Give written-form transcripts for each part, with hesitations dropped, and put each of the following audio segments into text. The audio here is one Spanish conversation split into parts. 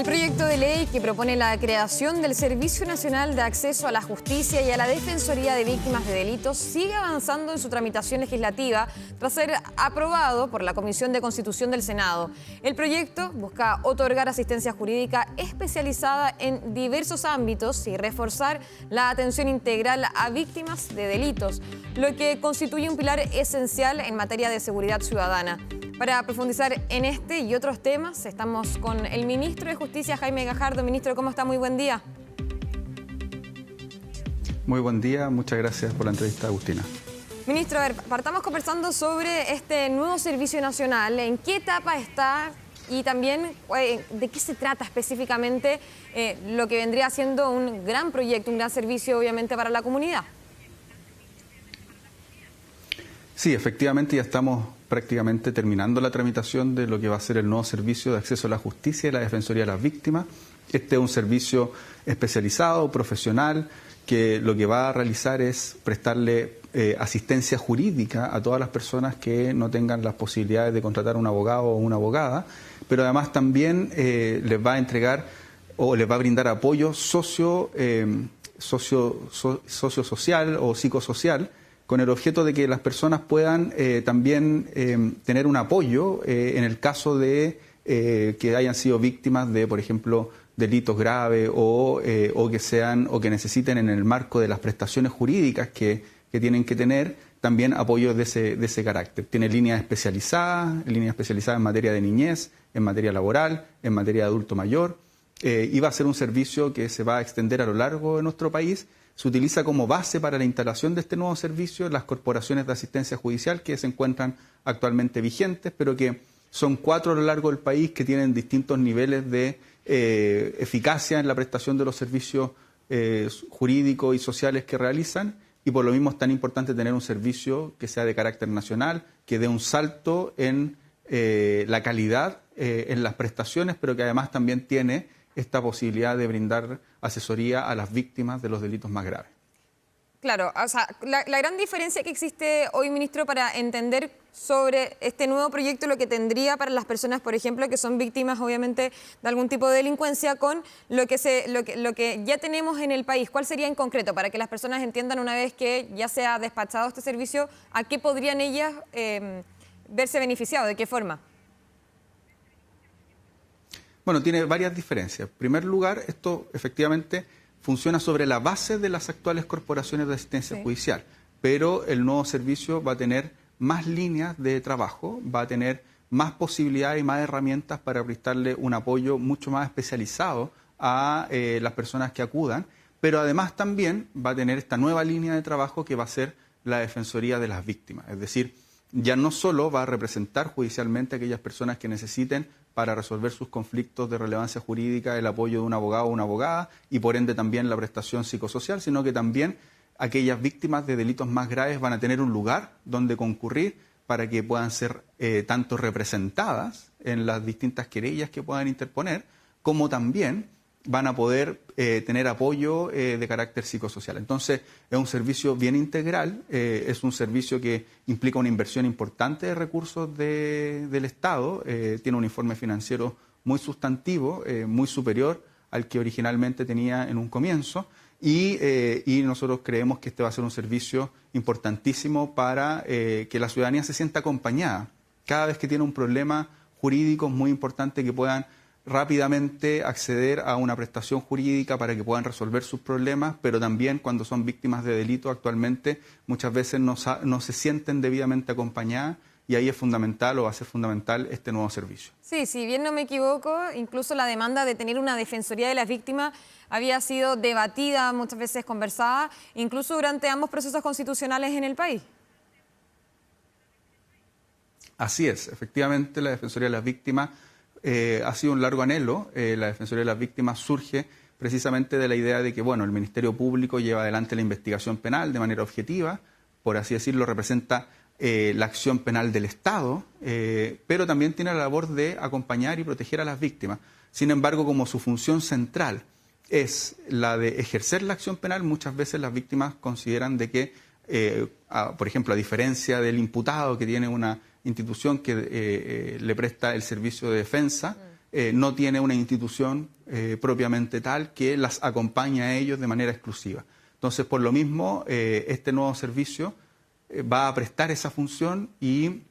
El proyecto de ley que propone la creación del Servicio Nacional de Acceso a la Justicia y a la Defensoría de Víctimas de Delitos sigue avanzando en su tramitación legislativa tras ser aprobado por la Comisión de Constitución del Senado. El proyecto busca otorgar asistencia jurídica especializada en diversos ámbitos y reforzar la atención integral a víctimas de delitos, lo que constituye un pilar esencial en materia de seguridad ciudadana. Para profundizar en este y otros temas, estamos con el ministro de Justicia, Jaime Gajardo. Ministro, ¿cómo está? Muy buen día. Muy buen día, muchas gracias por la entrevista, Agustina. Ministro, a ver, partamos conversando sobre este nuevo servicio nacional. ¿En qué etapa está? Y también, ¿de qué se trata específicamente lo que vendría siendo un gran proyecto, un gran servicio, obviamente, para la comunidad? Sí, efectivamente ya estamos prácticamente terminando la tramitación de lo que va a ser el nuevo servicio de acceso a la justicia y la defensoría de las víctimas. Este es un servicio especializado, profesional, que lo que va a realizar es prestarle asistencia jurídica a todas las personas que no tengan las posibilidades de contratar un abogado o una abogada, pero además también les va a entregar o les va a brindar apoyo sociosocial o psicosocial, con el objeto de que las personas puedan también tener un apoyo en el caso de que hayan sido víctimas de, por ejemplo, delitos graves o que necesiten en el marco de las prestaciones jurídicas que tienen que tener también apoyos de ese carácter. Tiene líneas especializadas en materia de niñez, en materia laboral, en materia de adulto mayor, y va a ser un servicio que se va a extender a lo largo de nuestro país. Se utiliza como base para la instalación de este nuevo servicio las corporaciones de asistencia judicial que se encuentran actualmente vigentes, pero que son 4 a lo largo del país que tienen distintos niveles de eficacia en la prestación de los servicios jurídicos y sociales que realizan, y por lo mismo es tan importante tener un servicio que sea de carácter nacional, que dé un salto en la calidad en las prestaciones, pero que además también tiene esta posibilidad de brindar asesoría a las víctimas de los delitos más graves. Claro, o sea, la gran diferencia que existe hoy, ministro, para entender sobre este nuevo proyecto, lo que tendría para las personas, por ejemplo, que son víctimas, obviamente, de algún tipo de delincuencia, con lo que ya tenemos en el país. ¿Cuál sería en concreto, para que las personas entiendan, una vez que ya se ha despachado este servicio, a qué podrían ellas verse beneficiadas? ¿De qué forma? Bueno, tiene varias diferencias. En primer lugar, esto efectivamente funciona sobre la base de las actuales corporaciones de asistencia judicial, pero el nuevo servicio va a tener más líneas de trabajo, va a tener más posibilidades y más herramientas para prestarle un apoyo mucho más especializado a las personas que acudan, pero además también va a tener esta nueva línea de trabajo que va a ser la Defensoría de las Víctimas. Es decir, ya no solo va a representar judicialmente a aquellas personas que necesiten para resolver sus conflictos de relevancia jurídica el apoyo de un abogado o una abogada y por ende también la prestación psicosocial, sino que también aquellas víctimas de delitos más graves van a tener un lugar donde concurrir para que puedan ser tanto representadas en las distintas querellas que puedan interponer, como también van a poder tener apoyo de carácter psicosocial. Entonces, es un servicio bien integral, es un servicio que implica una inversión importante de recursos del Estado, tiene un informe financiero muy sustantivo, muy superior al que originalmente tenía en un comienzo, y nosotros creemos que este va a ser un servicio importantísimo para que la ciudadanía se sienta acompañada. Cada vez que tiene un problema jurídico es muy importante que puedan rápidamente acceder a una prestación jurídica para que puedan resolver sus problemas, pero también cuando son víctimas de delito actualmente muchas veces no se sienten debidamente acompañadas, y ahí es fundamental o va a ser fundamental este nuevo servicio. Sí, si bien no me equivoco, incluso la demanda de tener una defensoría de las víctimas había sido debatida, muchas veces conversada, incluso durante ambos procesos constitucionales en el país. Así es, efectivamente la Defensoría de las Víctimas ha sido un largo anhelo. La Defensoría de las Víctimas surge precisamente de la idea de que, bueno, el Ministerio Público lleva adelante la investigación penal de manera objetiva, por así decirlo, representa la acción penal del Estado, pero también tiene la labor de acompañar y proteger a las víctimas. Sin embargo, como su función central es la de ejercer la acción penal, muchas veces las víctimas consideran de que, por ejemplo, a diferencia del imputado que tiene una institución que le presta el servicio de defensa, no tiene una institución propiamente tal que las acompañe a ellos de manera exclusiva. Entonces, por lo mismo, este nuevo servicio va a prestar esa función y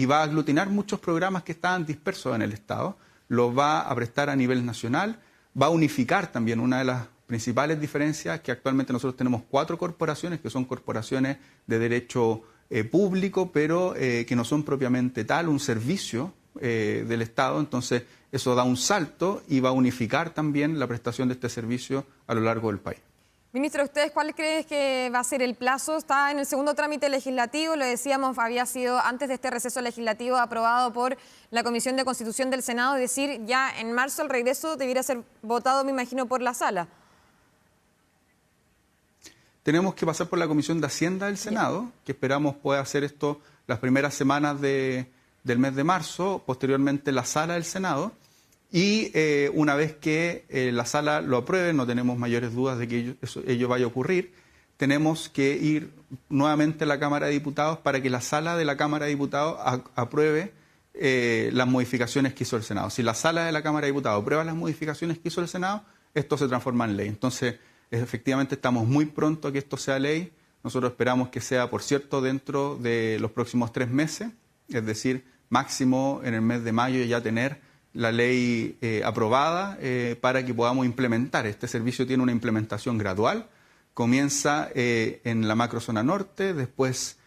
va a aglutinar muchos programas que estaban dispersos en el Estado, los va a prestar a nivel nacional, va a unificar también una de las principales diferencias, que actualmente nosotros tenemos 4 corporaciones, que son corporaciones de derecho público, pero que no son propiamente tal, un servicio del Estado. Entonces, eso da un salto y va a unificar también la prestación de este servicio a lo largo del país. Ministro, ¿ustedes cuál creen que va a ser el plazo? Está en el segundo trámite legislativo, lo decíamos, había sido antes de este receso legislativo aprobado por la Comisión de Constitución del Senado, es decir, ya en marzo el regreso debiera ser votado, me imagino, por la sala. Tenemos que pasar por la Comisión de Hacienda del Senado, que esperamos pueda hacer esto las primeras semanas del mes de marzo, posteriormente la sala del Senado. Y una vez que la sala lo apruebe, no tenemos mayores dudas de que ello vaya a ocurrir, tenemos que ir nuevamente a la Cámara de Diputados para que la sala de la Cámara de Diputados apruebe las modificaciones que hizo el Senado. Si la sala de la Cámara de Diputados aprueba las modificaciones que hizo el Senado, esto se transforma en ley. Entonces, efectivamente, estamos muy pronto a que esto sea ley. Nosotros esperamos que sea, por cierto, dentro de los próximos 3 meses, es decir, máximo en el mes de mayo ya tener la ley aprobada para que podamos implementar. Este servicio tiene una implementación gradual, comienza en la macrozona norte, después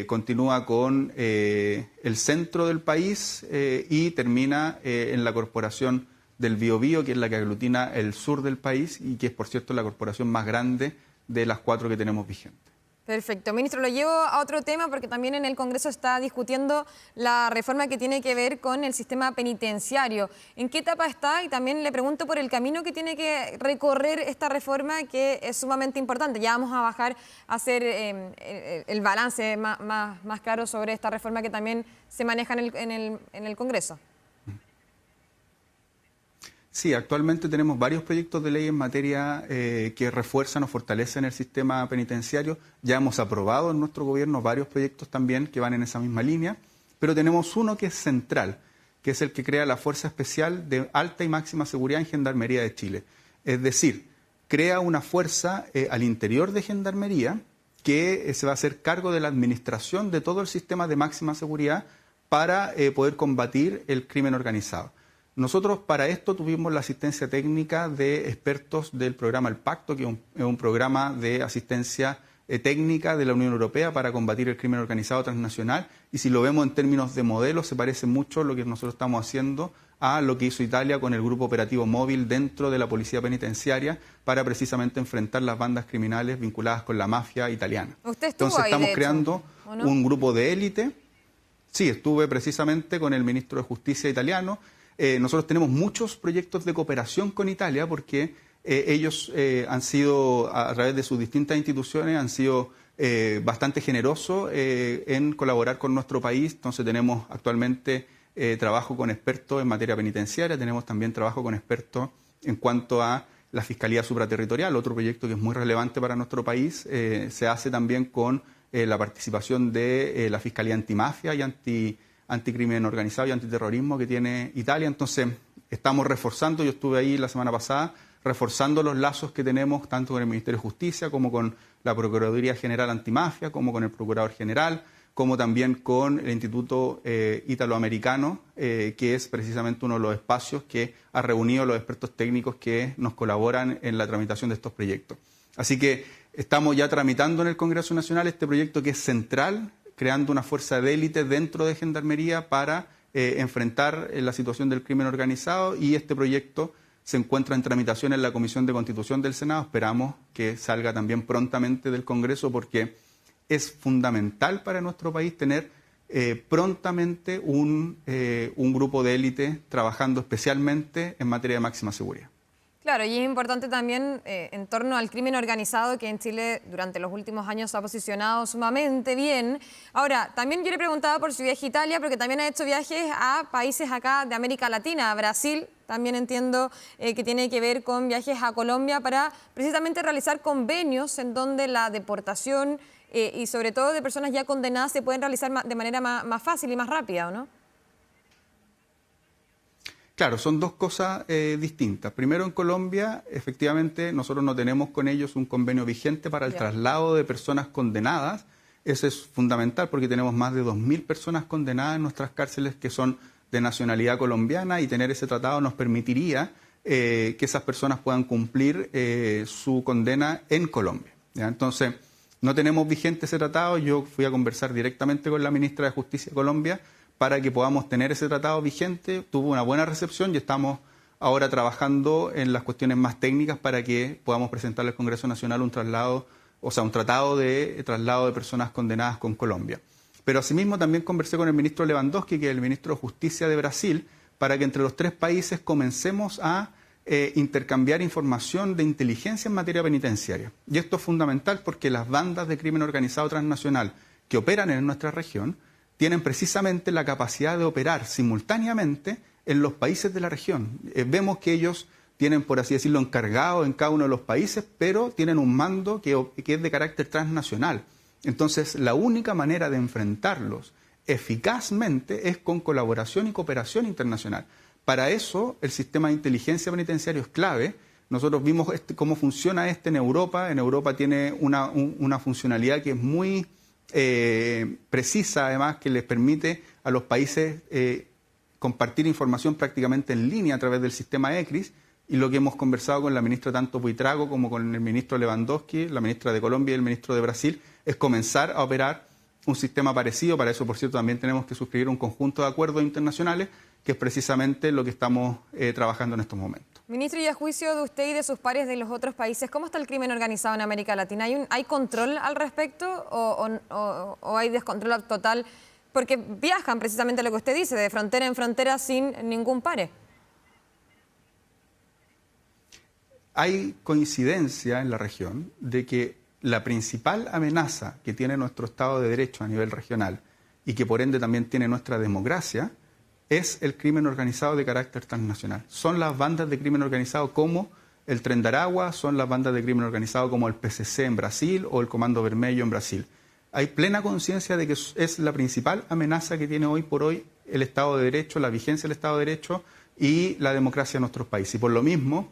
continúa con el centro del país y termina en la corporación del Biobío, que es la que aglutina el sur del país y que es, por cierto, la corporación más grande de las 4 que tenemos vigentes. Perfecto. Ministro, lo llevo a otro tema porque también en el Congreso está discutiendo la reforma que tiene que ver con el sistema penitenciario. ¿En qué etapa está? Y también le pregunto por el camino que tiene que recorrer esta reforma, que es sumamente importante. Ya vamos a bajar a hacer el balance más claro sobre esta reforma que también se maneja en el Congreso. Sí, actualmente tenemos varios proyectos de ley en materia que refuerzan o fortalecen el sistema penitenciario. Ya hemos aprobado en nuestro gobierno varios proyectos también que van en esa misma línea, pero tenemos uno que es central, que es el que crea la Fuerza Especial de Alta y Máxima Seguridad en Gendarmería de Chile. Es decir, crea una fuerza al interior de Gendarmería que se va a hacer cargo de la administración de todo el sistema de máxima seguridad para poder combatir el crimen organizado. Nosotros para esto tuvimos la asistencia técnica de expertos del programa El Pacto, que es un programa de asistencia técnica de la Unión Europea para combatir el crimen organizado transnacional, y si lo vemos en términos de modelo se parece mucho lo que nosotros estamos haciendo a lo que hizo Italia con el grupo operativo móvil dentro de la policía penitenciaria para precisamente enfrentar las bandas criminales vinculadas con la mafia italiana. ¿Usted estuvo Entonces ahí, estamos de creando hecho, ¿o no? un grupo de élite. Sí, estuve precisamente con el ministro de Justicia italiano. Nosotros tenemos muchos proyectos de cooperación con Italia porque ellos han sido, a través de sus distintas instituciones, han sido bastante generosos en colaborar con nuestro país. Entonces tenemos actualmente trabajo con expertos en materia penitenciaria, tenemos también trabajo con expertos en cuanto a la Fiscalía Supraterritorial, otro proyecto que es muy relevante para nuestro país. Se hace también con la participación de la Fiscalía Antimafia y anticrimen organizado y antiterrorismo que tiene Italia. Entonces, estamos reforzando, yo estuve ahí la semana pasada, reforzando los lazos que tenemos tanto con el Ministerio de Justicia como con la Procuraduría General Antimafia, como con el Procurador General, como también con el Instituto Italoamericano, que es precisamente uno de los espacios que ha reunido a los expertos técnicos que nos colaboran en la tramitación de estos proyectos. Así que estamos ya tramitando en el Congreso Nacional este proyecto que es central, creando una fuerza de élite dentro de Gendarmería para enfrentar la situación del crimen organizado, y este proyecto se encuentra en tramitación en la Comisión de Constitución del Senado. Esperamos que salga también prontamente del Congreso porque es fundamental para nuestro país tener prontamente un grupo de élite trabajando especialmente en materia de máxima seguridad. Claro, y es importante también en torno al crimen organizado, que en Chile durante los últimos años se ha posicionado sumamente bien. Ahora, también yo le preguntaba por su viaje a Italia, porque también ha hecho viajes a países acá de América Latina, a Brasil. También entiendo que tiene que ver con viajes a Colombia para precisamente realizar convenios en donde la deportación y sobre todo de personas ya condenadas se pueden realizar de manera más fácil y más rápida, ¿o no? Claro, son dos cosas distintas. Primero, en Colombia, efectivamente, nosotros no tenemos con ellos un convenio vigente para el traslado de personas condenadas. Eso es fundamental porque tenemos más de 2.000 personas condenadas en nuestras cárceles que son de nacionalidad colombiana, y tener ese tratado nos permitiría que esas personas puedan cumplir su condena en Colombia, ¿ya? Entonces, no tenemos vigente ese tratado. Yo fui a conversar directamente con la ministra de Justicia de Colombia para que podamos tener ese tratado vigente. Tuvo una buena recepción y estamos ahora trabajando en las cuestiones más técnicas para que podamos presentarle al Congreso Nacional un tratado de traslado de personas condenadas con Colombia. Pero asimismo también conversé con el ministro Lewandowski, que es el ministro de Justicia de Brasil, para que entre los tres países comencemos a intercambiar información de inteligencia en materia penitenciaria. Y esto es fundamental porque las bandas de crimen organizado transnacional que operan en nuestra región tienen precisamente la capacidad de operar simultáneamente en los países de la región. Vemos que ellos tienen, por así decirlo, encargados en cada uno de los países, pero tienen un mando que es de carácter transnacional. Entonces, la única manera de enfrentarlos eficazmente es con colaboración y cooperación internacional. Para eso, el sistema de inteligencia penitenciario es clave. Nosotros vimos cómo funciona en Europa. En Europa tiene una funcionalidad que es muy precisa, además, que les permite a los países compartir información prácticamente en línea a través del sistema ECRIS. Y lo que hemos conversado con la ministra tanto Buitrago como con el ministro Lewandowski, la ministra de Colombia y el ministro de Brasil, es comenzar a operar un sistema parecido. Para eso, por cierto, también tenemos que suscribir un conjunto de acuerdos internacionales, que es precisamente lo que estamos trabajando en estos momentos. Ministro, y a juicio de usted y de sus pares de los otros países, ¿cómo está el crimen organizado en América Latina? ¿Hay control al respecto o hay descontrol total? Porque viajan precisamente lo que usted dice, de frontera en frontera sin ningún pare. Hay coincidencia en la región de que la principal amenaza que tiene nuestro Estado de Derecho a nivel regional y que por ende también tiene nuestra democracia es el crimen organizado de carácter transnacional. Son las bandas de crimen organizado como el Tren de Aragua, son las bandas de crimen organizado como el PCC en Brasil o el Comando Vermelho en Brasil. Hay plena conciencia de que es la principal amenaza que tiene hoy por hoy el Estado de Derecho, la vigencia del Estado de Derecho y la democracia en nuestros países. Y por lo mismo,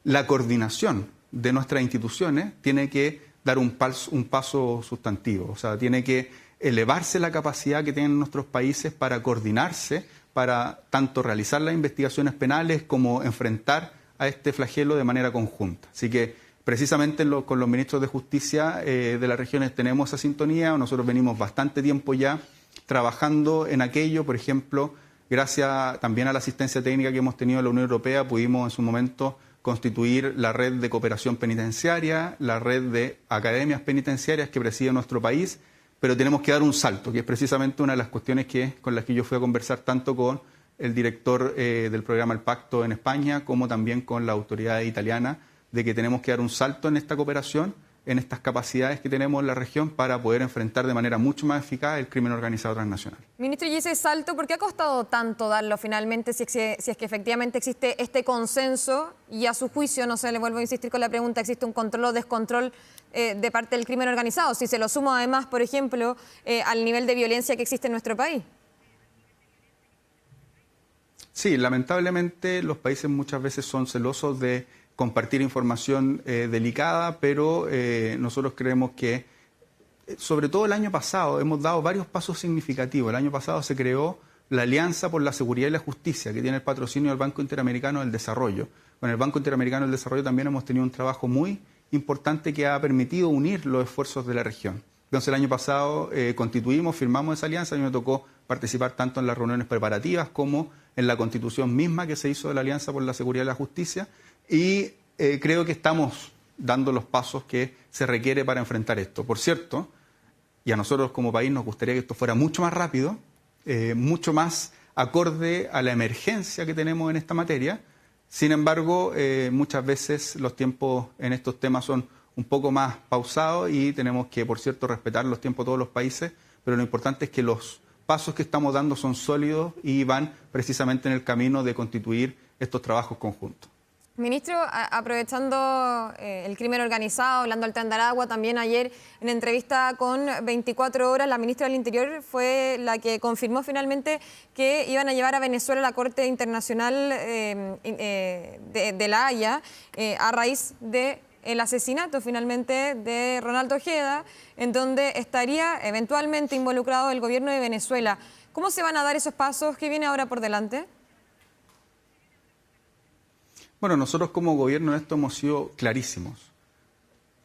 la coordinación de nuestras instituciones tiene que dar un paso sustantivo. O sea, tiene que elevarse la capacidad que tienen nuestros países para coordinarse, para tanto realizar las investigaciones penales como enfrentar a este flagelo de manera conjunta. Así que precisamente con los ministros de Justicia de las regiones tenemos esa sintonía. Nosotros venimos bastante tiempo ya trabajando en aquello. Por ejemplo, gracias también a la asistencia técnica que hemos tenido de la Unión Europea, pudimos en su momento constituir la red de cooperación penitenciaria, la red de academias penitenciarias que preside nuestro país, pero tenemos que dar un salto, que es precisamente una de las cuestiones con las que yo fui a conversar tanto con el director del programa El Pacto en España, como también con la autoridad italiana, de que tenemos que dar un salto en esta cooperación, en estas capacidades que tenemos en la región para poder enfrentar de manera mucho más eficaz el crimen organizado transnacional. Ministro, y ese salto, ¿por qué ha costado tanto darlo finalmente si es que efectivamente existe este consenso y a su juicio, no sé, le vuelvo a insistir con la pregunta, existe un control o descontrol de parte del crimen organizado? Si se lo sumo además, por ejemplo, al nivel de violencia que existe en nuestro país. Sí, lamentablemente los países muchas veces son celosos de compartir información delicada, pero nosotros creemos que, sobre todo el año pasado, hemos dado varios pasos significativos. El año pasado se creó la Alianza por la Seguridad y la Justicia, que tiene el patrocinio del Banco Interamericano del Desarrollo. Con el Banco Interamericano del Desarrollo también hemos tenido un trabajo muy importante que ha permitido unir los esfuerzos de la región. Entonces el año pasado firmamos esa alianza. A mí me tocó participar tanto en las reuniones preparativas como en la constitución misma que se hizo de la Alianza por la Seguridad y la Justicia. Y creo que estamos dando los pasos que se requiere para enfrentar esto. Por cierto, y a nosotros como país nos gustaría que esto fuera mucho más rápido, mucho más acorde a la emergencia que tenemos en esta materia. Sin embargo, muchas veces los tiempos en estos temas son un poco más pausados y tenemos que, por cierto, respetar los tiempos de todos los países, pero lo importante es que los pasos que estamos dando son sólidos y van precisamente en el camino de constituir estos trabajos conjuntos. Ministro, aprovechando el crimen organizado, hablando del Tren de Aragua, también ayer en entrevista con 24 Horas, la ministra del Interior fue la que confirmó finalmente que iban a llevar a Venezuela a la Corte Internacional de La Haya a raíz del asesinato finalmente de Ronaldo Ojeda, en donde estaría eventualmente involucrado el gobierno de Venezuela. ¿Cómo se van a dar esos pasos? ¿Qué viene ahora por delante? Bueno, nosotros como gobierno en esto hemos sido clarísimos.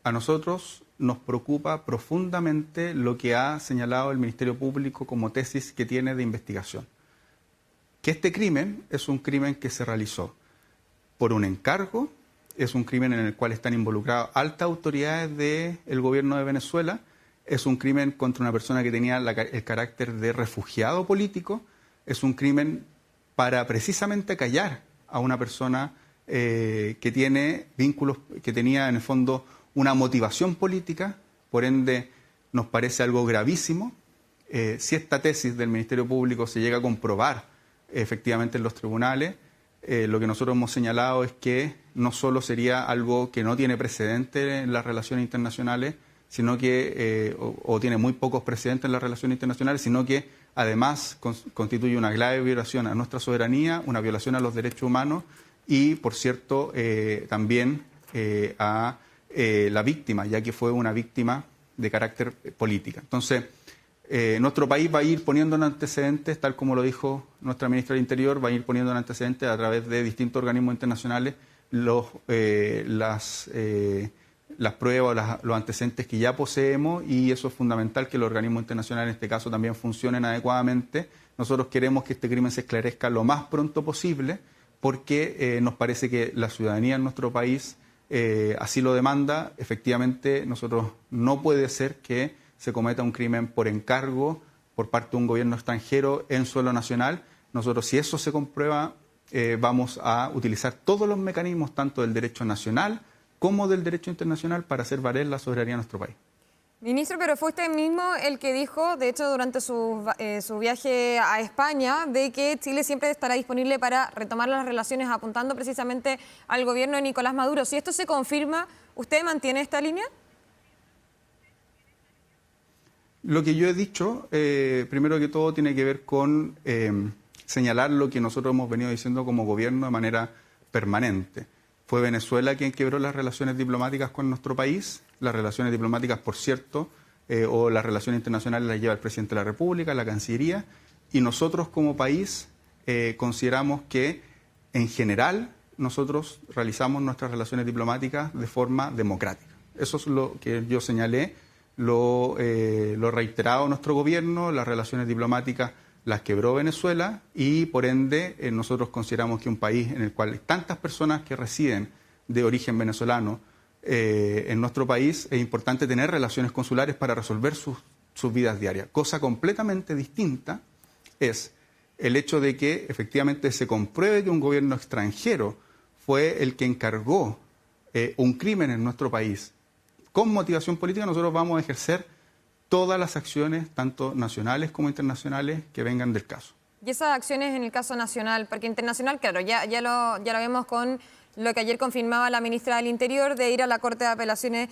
A nosotros nos preocupa profundamente lo que ha señalado el Ministerio Público como tesis que tiene de investigación. Que este crimen es un crimen que se realizó por un encargo, es un crimen en el cual están involucradas altas autoridades del gobierno de Venezuela, es un crimen contra una persona que tenía el carácter de refugiado político, es un crimen para precisamente callar a una persona que tiene vínculos, que tenía en el fondo una motivación política, por ende nos parece algo gravísimo. Si esta tesis del Ministerio Público se llega a comprobar efectivamente en los tribunales, lo que nosotros hemos señalado es que no solo sería algo que no tiene precedente en las relaciones internacionales, sino que, o tiene muy pocos precedentes en las relaciones internacionales, sino que además constituye una grave violación a nuestra soberanía, una violación a los derechos humanos, y, por cierto, también a la víctima, ya que fue una víctima de carácter política. Entonces, nuestro país va a ir poniendo en antecedentes, tal como lo dijo nuestra ministra del Interior, va a ir poniendo en antecedentes a través de distintos organismos internacionales las pruebas, los antecedentes que ya poseemos, y eso es fundamental, que los organismos internacionales en este caso también funcionen adecuadamente. Nosotros queremos que este crimen se esclarezca lo más pronto posible, porque nos parece que la ciudadanía en nuestro país así lo demanda. Efectivamente, nosotros no puede ser que se cometa un crimen por encargo por parte de un gobierno extranjero en suelo nacional. Nosotros, si eso se comprueba, vamos a utilizar todos los mecanismos, tanto del derecho nacional como del derecho internacional, para hacer valer la soberanía de nuestro país. Ministro, pero fue usted mismo el que dijo, de hecho, durante su viaje a España, de que Chile siempre estará disponible para retomar las relaciones, apuntando precisamente al gobierno de Nicolás Maduro. Si esto se confirma, ¿usted mantiene esta línea? Lo que yo he dicho, primero que todo, tiene que ver con señalar lo que nosotros hemos venido diciendo como gobierno de manera permanente. Fue Venezuela quien quebró las relaciones diplomáticas con nuestro país. Las relaciones diplomáticas, por cierto, o las relaciones internacionales las lleva el presidente de la República, la Cancillería, y nosotros como país consideramos que, en general, nosotros realizamos nuestras relaciones diplomáticas de forma democrática. Eso es lo que yo señalé, lo reiterado nuestro gobierno. Las relaciones diplomáticas las quebró Venezuela, y por ende nosotros consideramos que un país en el cual hay tantas personas que residen de origen venezolano en nuestro país, es importante tener relaciones consulares para resolver sus vidas diarias. Cosa completamente distinta es el hecho de que efectivamente se compruebe que un gobierno extranjero fue el que encargó un crimen en nuestro país con motivación política. Nosotros vamos a ejercer todas las acciones, tanto nacionales como internacionales, que vengan del caso. Y esas acciones en el caso nacional, porque internacional, claro, ya lo vemos con lo que ayer confirmaba la ministra del Interior, de ir a la Corte de Apelaciones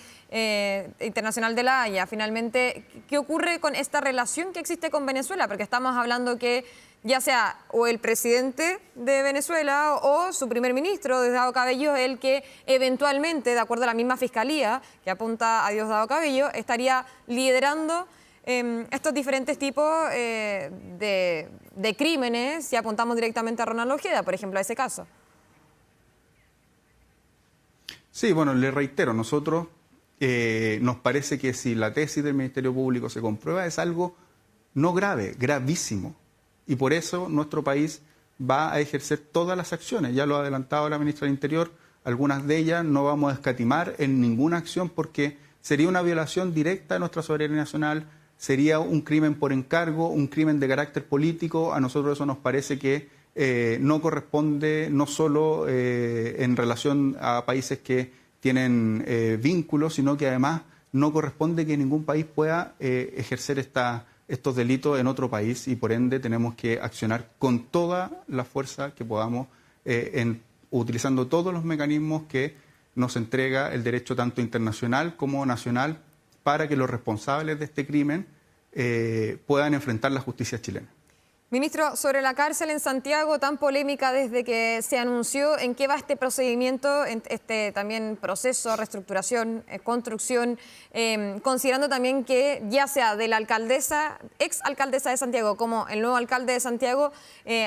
Internacional de La Haya. Finalmente, ¿qué ocurre con esta relación que existe con Venezuela? Porque estamos hablando que ya sea o el presidente de Venezuela o su primer ministro, Diosdado Cabello, el que eventualmente, de acuerdo a la misma fiscalía que apunta a Diosdado Cabello, estaría liderando estos diferentes tipos de crímenes, si apuntamos directamente a Ronaldo Ojeda, por ejemplo, a ese caso. Sí, bueno, le reitero, nosotros nos parece que si la tesis del Ministerio Público se comprueba, es algo no grave, gravísimo. Y por eso nuestro país va a ejercer todas las acciones. Ya lo ha adelantado la ministra del Interior, algunas de ellas no vamos a escatimar en ninguna acción, porque sería una violación directa de nuestra soberanía nacional, sería un crimen por encargo, un crimen de carácter político. A nosotros eso nos parece que no corresponde, no solo en relación a países que tienen vínculos, sino que además no corresponde que ningún país pueda ejercer estos delitos en otro país, y por ende tenemos que accionar con toda la fuerza que podamos en utilizando todos los mecanismos que nos entrega el derecho tanto internacional como nacional para que los responsables de este crimen puedan enfrentar la justicia chilena. Ministro, sobre la cárcel en Santiago, tan polémica desde que se anunció, ¿en qué va este procedimiento, este también proceso, reestructuración, construcción, considerando también que ya sea de la alcaldesa, ex alcaldesa de Santiago, como el nuevo alcalde de Santiago,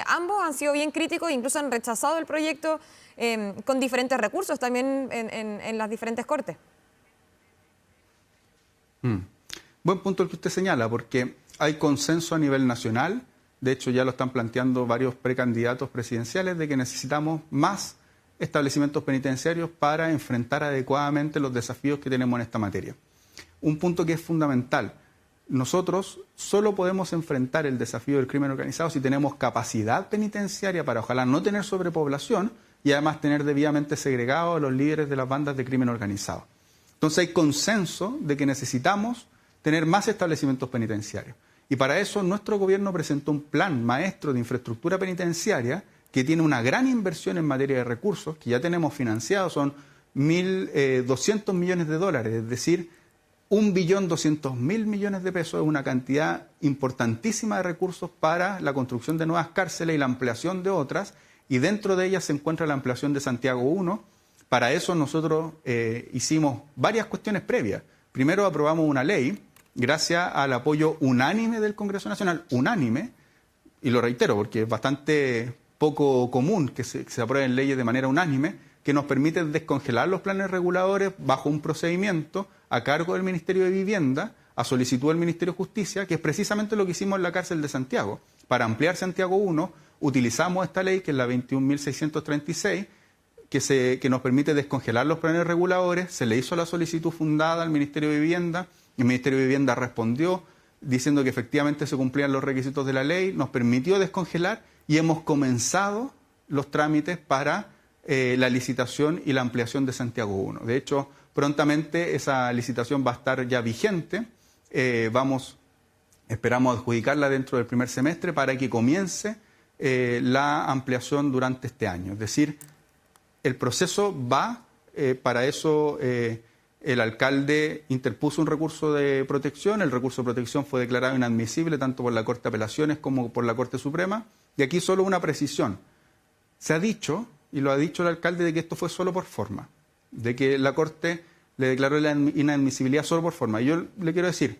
ambos han sido bien críticos e incluso han rechazado el proyecto con diferentes recursos también en las diferentes cortes? Buen punto el que usted señala, porque hay consenso a nivel nacional. De hecho, ya lo están planteando varios precandidatos presidenciales de que necesitamos más establecimientos penitenciarios para enfrentar adecuadamente los desafíos que tenemos en esta materia. Un punto que es fundamental. Nosotros solo podemos enfrentar el desafío del crimen organizado si tenemos capacidad penitenciaria para ojalá no tener sobrepoblación y además tener debidamente segregados a los líderes de las bandas de crimen organizado. Entonces hay consenso de que necesitamos tener más establecimientos penitenciarios. Y para eso nuestro gobierno presentó un plan maestro de infraestructura penitenciaria que tiene una gran inversión en materia de recursos, que ya tenemos financiados, son 1.200 millones de dólares, es decir, 1.200.000 millones de pesos, es una cantidad importantísima de recursos para la construcción de nuevas cárceles y la ampliación de otras, y dentro de ellas se encuentra la ampliación de Santiago 1. Para eso nosotros hicimos varias cuestiones previas. Primero aprobamos una ley, gracias al apoyo unánime del Congreso Nacional, unánime, y lo reitero porque es bastante poco común que se aprueben leyes de manera unánime, que nos permite descongelar los planes reguladores bajo un procedimiento a cargo del Ministerio de Vivienda, a solicitud del Ministerio de Justicia, que es precisamente lo que hicimos en la cárcel de Santiago. Para ampliar Santiago 1, utilizamos esta ley, que es la 21.636, que nos permite descongelar los planes reguladores. Se le hizo la solicitud fundada al Ministerio de Vivienda. El Ministerio de Vivienda respondió diciendo que efectivamente se cumplían los requisitos de la ley, nos permitió descongelar y hemos comenzado los trámites para la licitación y la ampliación de Santiago 1. De hecho, prontamente esa licitación va a estar ya vigente. Esperamos adjudicarla dentro del primer semestre para que comience la ampliación durante este año. Es decir, el proceso va, para eso el alcalde interpuso un recurso de protección, el recurso de protección fue declarado inadmisible tanto por la Corte de Apelaciones como por la Corte Suprema, y aquí solo una precisión. Se ha dicho, y lo ha dicho el alcalde, de que esto fue solo por forma, de que la Corte le declaró la inadmisibilidad solo por forma. Y yo le quiero decir,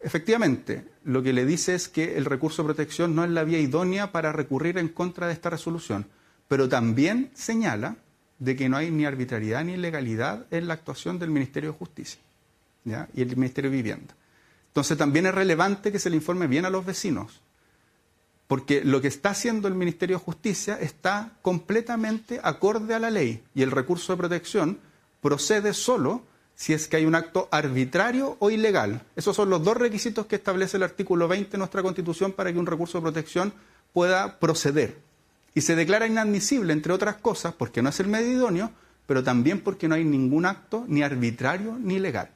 efectivamente, lo que le dice es que el recurso de protección no es la vía idónea para recurrir en contra de esta resolución, pero también señala de que no hay ni arbitrariedad ni ilegalidad en la actuación del Ministerio de Justicia, ¿ya? Y el Ministerio de Vivienda. Entonces también es relevante que se le informe bien a los vecinos, porque lo que está haciendo el Ministerio de Justicia está completamente acorde a la ley y el recurso de protección procede solo si es que hay un acto arbitrario o ilegal. Esos son los dos requisitos que establece el artículo 20 de nuestra Constitución para que un recurso de protección pueda proceder. Y se declara inadmisible, entre otras cosas, porque no es el medio idóneo, pero también porque no hay ningún acto ni arbitrario ni ilegal.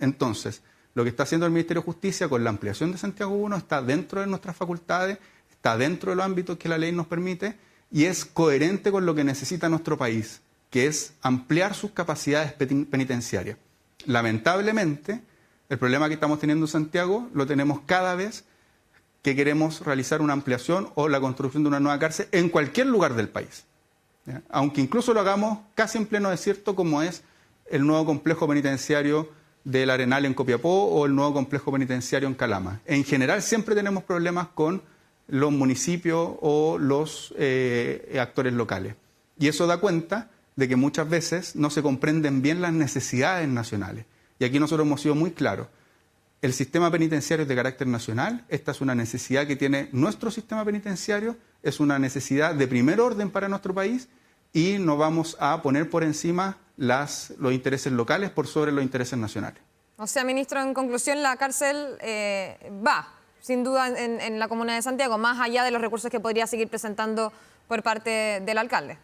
Entonces, lo que está haciendo el Ministerio de Justicia con la ampliación de Santiago 1 está dentro de nuestras facultades, está dentro de los ámbitos que la ley nos permite y es coherente con lo que necesita nuestro país, que es ampliar sus capacidades penitenciarias. Lamentablemente, el problema que estamos teniendo en Santiago lo tenemos cada vez que queremos realizar una ampliación o la construcción de una nueva cárcel en cualquier lugar del país, ¿ya? Aunque incluso lo hagamos casi en pleno desierto, como es el nuevo complejo penitenciario del Arenal en Copiapó o el nuevo complejo penitenciario en Calama. En general siempre tenemos problemas con los municipios o los actores locales. Y eso da cuenta de que muchas veces no se comprenden bien las necesidades nacionales. Y aquí nosotros hemos sido muy claros. El sistema penitenciario es de carácter nacional, esta es una necesidad que tiene nuestro sistema penitenciario, es una necesidad de primer orden para nuestro país y no vamos a poner por encima los intereses locales por sobre los intereses nacionales. O sea, ministro, en conclusión, la cárcel va, sin duda, en la comuna de Santiago, más allá de los recursos que podría seguir presentando por parte del alcalde.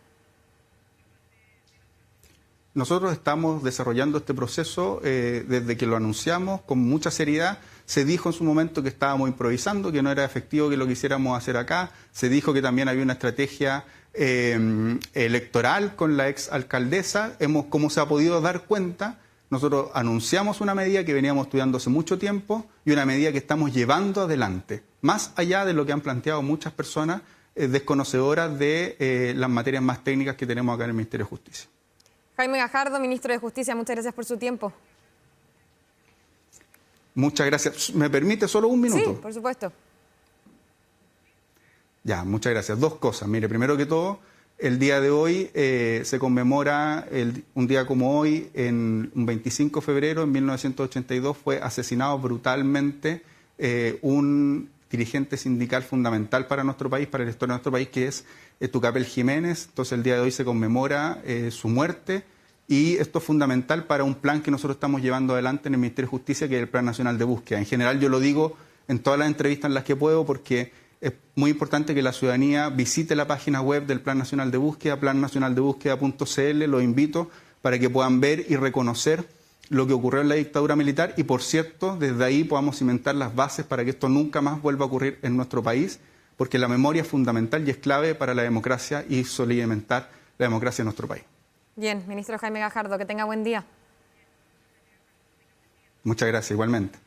nosotros estamos desarrollando este proceso desde que lo anunciamos con mucha seriedad. Se dijo en su momento que estábamos improvisando, que no era efectivo que lo quisiéramos hacer acá. Se dijo que también había una estrategia electoral con la ex alcaldesa. Como se ha podido dar cuenta, nosotros anunciamos una medida que veníamos estudiando hace mucho tiempo y una medida que estamos llevando adelante, más allá de lo que han planteado muchas personas desconocedoras de las materias más técnicas que tenemos acá en el Ministerio de Justicia. Jaime Gajardo, ministro de Justicia, muchas gracias por su tiempo. Muchas gracias. ¿Me permite solo un minuto? Sí, por supuesto. Ya, muchas gracias. Dos cosas. Mire, primero que todo, el día de hoy se conmemora, un día como hoy, en un 25 de febrero, en 1982, fue asesinado brutalmente un dirigente sindical fundamental para nuestro país, para la historia de nuestro país, que es Tucapel Jiménez. Entonces, el día de hoy se conmemora su muerte. Y esto es fundamental para un plan que nosotros estamos llevando adelante en el Ministerio de Justicia, que es el Plan Nacional de Búsqueda. En general yo lo digo en todas las entrevistas en las que puedo, porque es muy importante que la ciudadanía visite la página web del Plan Nacional de Búsqueda, plannacionaldebúsqueda.cl. Los invito para que puedan ver y reconocer lo que ocurrió en la dictadura militar y, por cierto, desde ahí podamos cimentar las bases para que esto nunca más vuelva a ocurrir en nuestro país, porque la memoria es fundamental y es clave para la democracia y solidimentar la democracia en nuestro país. Bien, ministro Jaime Gajardo, que tenga buen día. Muchas gracias, igualmente.